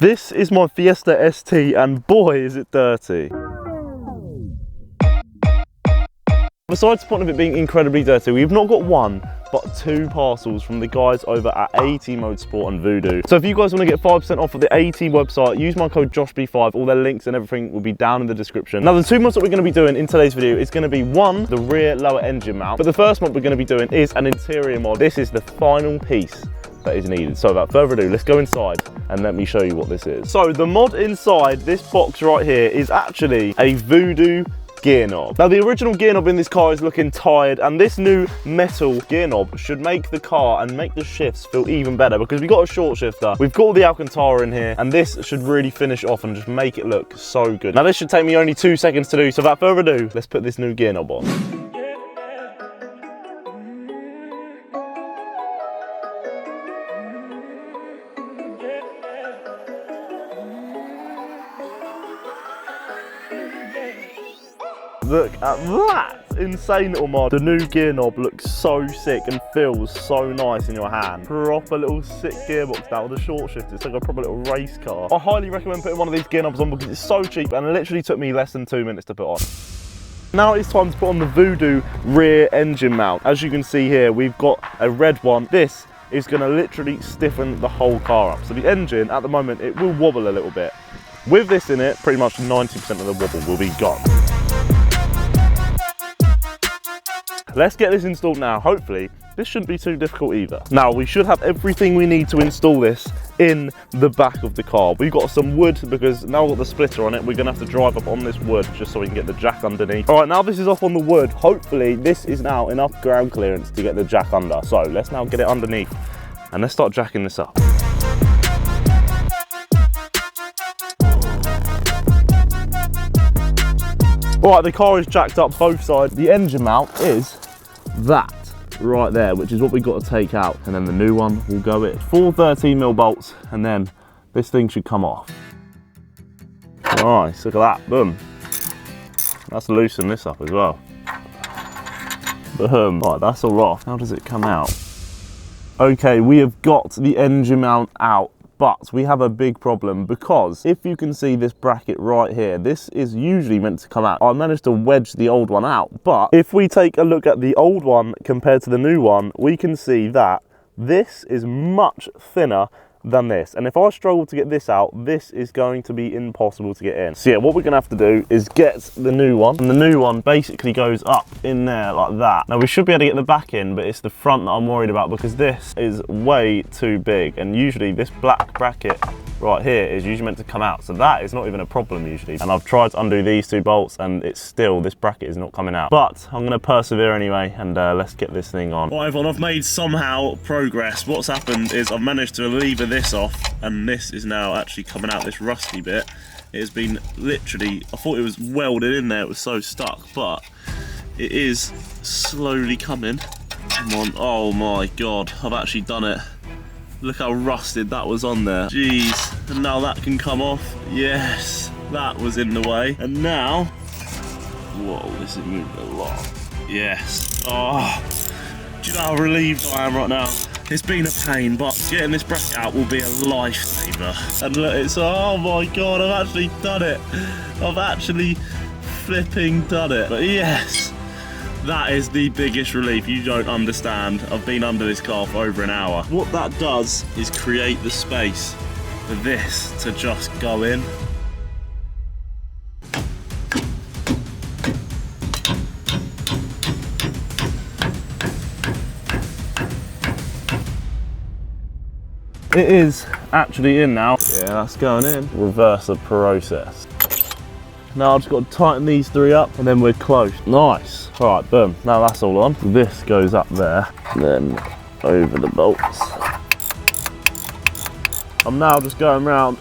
This is my Fiesta ST and boy is it dirty. Besides the point of it being incredibly dirty, we've not got one, but 2 parcels from the guys over at AT Motorsport and Voodoo. So if you guys want to get 5% off of the AT website, use my code JOSHB5. All their links and everything will be down in the description. Now the 2 mods that we're going to be doing in today's video is going to be 1, the rear lower engine mount. But the first mod we're going to be doing is an interior mod. This is the final piece that is needed. So without further ado, let's go inside and let me show you what this is. So the mod inside this box right here is actually a Voodoo gear knob. Now the original gear knob in this car is looking tired, and this new metal gear knob should make the car and make the shifts feel even better, because we've got a short shifter, we've got all the Alcantara in here, and this should really finish off and just make it look so good. Now this should take me only 2 seconds to do, so without further ado, let's put this new gear knob on. Look at that insane little mod. The new gear knob looks so sick and feels so nice in your hand. Proper little sick gearbox now with a short shift. It's like a proper little race car. I highly recommend putting one of these gear knobs on because it's so cheap and it literally took me less than 2 minutes to put on. Now it's time to put on the Voodoo rear engine mount. As you can see here, we've got a red one. This is going to literally stiffen the whole car up. So the engine, at the moment, it will wobble a little bit. With this in it, pretty much 90% of the wobble will be gone. Let's get this installed now. Hopefully, this shouldn't be too difficult either. Now, we should have everything we need to install this in the back of the car. We've got some wood because now we've got the splitter on it, we're gonna have to drive up on this wood just so we can get the jack underneath. All right, now this is off on the wood. Hopefully, this is now enough ground clearance to get the jack under. So let's now get it underneath and let's start jacking this up. All right, the car is jacked up both sides. The engine mount is that right there, which is what we've got to take out. And then the new one will go in. 4 13mm bolts, and then this thing should come off. Nice, look at that, boom. Let's loosen this up as well. Boom, right, that's all off. How does it come out? Okay, we have got the engine mount out. But we have a big problem, because if you can see this bracket right here, this is usually meant to come out. I managed to wedge the old one out, but if we take a look at the old one compared to the new one, we can see that this is much thinner than this. And if I struggle to get this out, this is going to be impossible to get in. So yeah, what we're gonna have to do is get the new one, and the new one basically goes up in there like that. Now we should be able to get the back in, but it's the front that I'm worried about, because this is way too big, and usually this black bracket right here is usually meant to come out, so that is not even a problem usually. And I've tried to undo these 2 bolts and it's still, this bracket is not coming out, but I'm gonna persevere anyway, and let's get this thing on. Right, everyone, I've made somehow progress. What's happened is I've managed to lever this off, and this is now actually coming out, this rusty bit. It has been literally, I thought it was welded in there, it was so stuck, but it is slowly coming. Come on, oh my God, I've actually done it. Look how rusted that was on there. Jeez, and now that can come off. Yes, that was in the way. And now, whoa, this is moving a lot. Yes, oh, do you know how relieved I am right now? It's been a pain, but getting this bracket out will be a lifesaver. And look, it's, oh my God, I've actually done it. I've actually flipping done it. But yes, that is the biggest relief. You don't understand. I've been under this car for over an hour. What that does is create the space for this to just go in. It is actually in now. Yeah, that's going in. Reverse the process. Now I've just got to tighten these 3 up and then we're close. Nice. All right, boom. Now that's all on. This goes up there, then over the bolts. I'm now just going around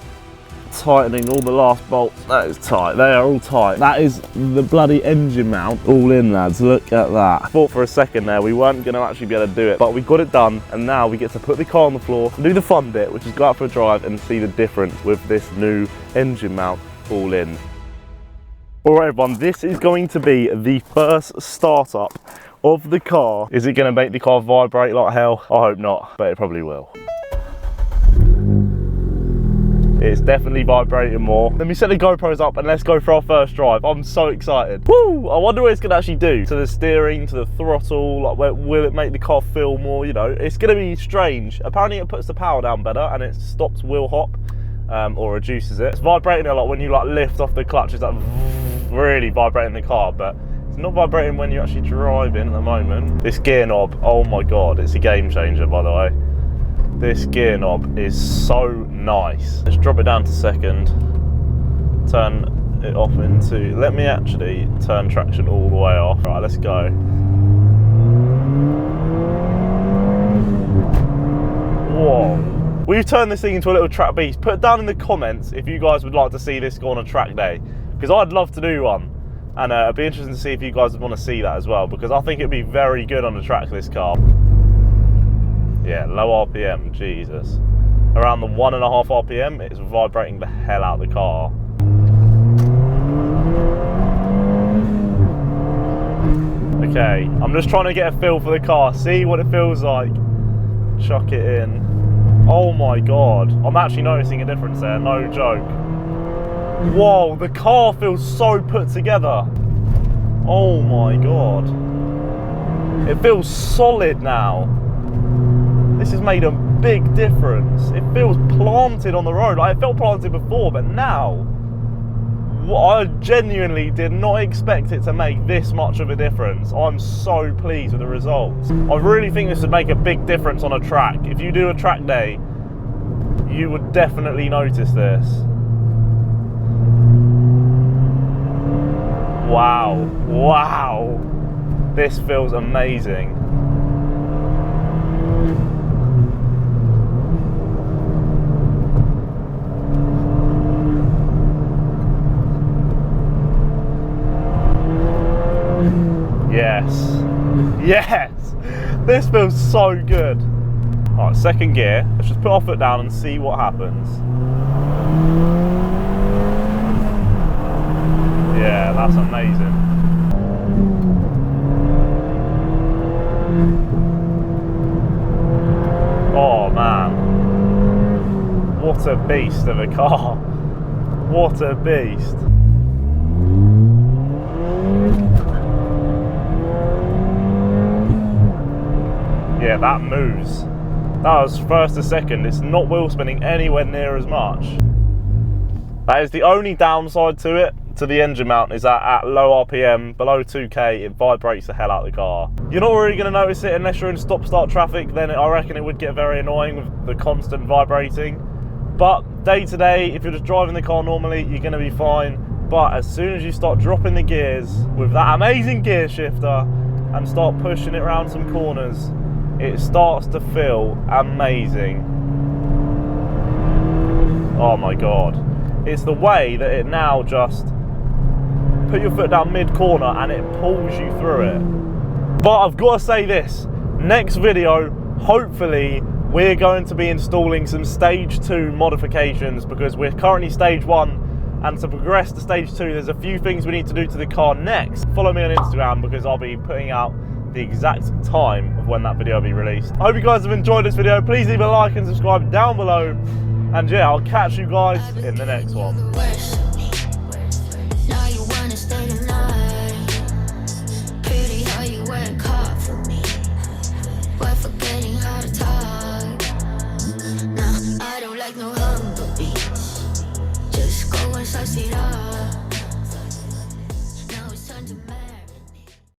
tightening all the last bolts. That is tight. They are all tight. That is the bloody engine mount all in, lads. Look at that. I thought for a second there we weren't going to actually be able to do it, but we got it done, and now we get to put the car on the floor and do the fun bit, which is go out for a drive and see the difference with this new engine mount all in. Alright everyone, this is going to be the first startup of the car. Is it going to make the car vibrate like hell? I hope not, but it probably will. It's definitely vibrating more. Let me set the GoPros up and let's go for our first drive. I'm so excited. Woo! I wonder what it's gonna actually do to the steering, to the throttle. Like, will it make the car feel more, you know? It's gonna be strange. Apparently it puts the power down better and it stops wheel hop, or reduces it. It's vibrating a lot when you like lift off the clutch. It's like really vibrating the car, but it's not vibrating when you're actually driving at the moment. This gear knob, oh my God, it's a game changer, by the way. This gear knob is so nice. Let's drop it down to second, turn it off into, let me actually turn traction all the way off. Right, let's go. Whoa. We've turned this thing into a little track beast. Put down in the comments if you guys would like to see this go on a track day, because I'd love to do one. And it'd be interesting to see if you guys would want to see that as well, because I think it'd be very good on the track, this car. Yeah, low RPM, Jesus. Around the 1.5 RPM, it's vibrating the hell out of the car. Okay, I'm just trying to get a feel for the car, see what it feels like. Chuck it in. Oh my God, I'm actually noticing a difference there, no joke. Whoa, the car feels so put together. Oh my God. It feels solid now. This has made a big difference. It feels planted on the road. Like, it felt planted before, but now, I genuinely did not expect it to make this much of a difference. I'm so pleased with the results. I really think this would make a big difference on a track. If you do a track day, you would definitely notice this. Wow, wow. This feels amazing. Yes, yes, this feels so good. All right, second gear. Let's just put our foot down and see what happens. Yeah, that's amazing. Oh man, what a beast of a car. What a beast. Yeah, that moves. That was first to second. It's not wheel spinning anywhere near as much. That is the only downside to it, to the engine mount, is that at low RPM, below 2K, it vibrates the hell out of the car. You're not really going to notice it unless you're in stop-start traffic, then I reckon it would get very annoying with the constant vibrating. But day to day, if you're just driving the car normally, you're going to be fine. But as soon as you start dropping the gears with that amazing gear shifter and start pushing it around some corners, it starts to feel amazing. Oh my God. It's the way that it now just put your foot down mid-corner and it pulls you through it. But I've got to say this, next video, hopefully we're going to be installing some stage 2 modifications, because we're currently stage 1, and to progress to stage 2, there's a few things we need to do to the car next. Follow me on Instagram, because I'll be putting out the exact time of when that video will be released. I hope you guys have enjoyed this video. Please leave a like and subscribe down below. And yeah, I'll catch you guys in the next one.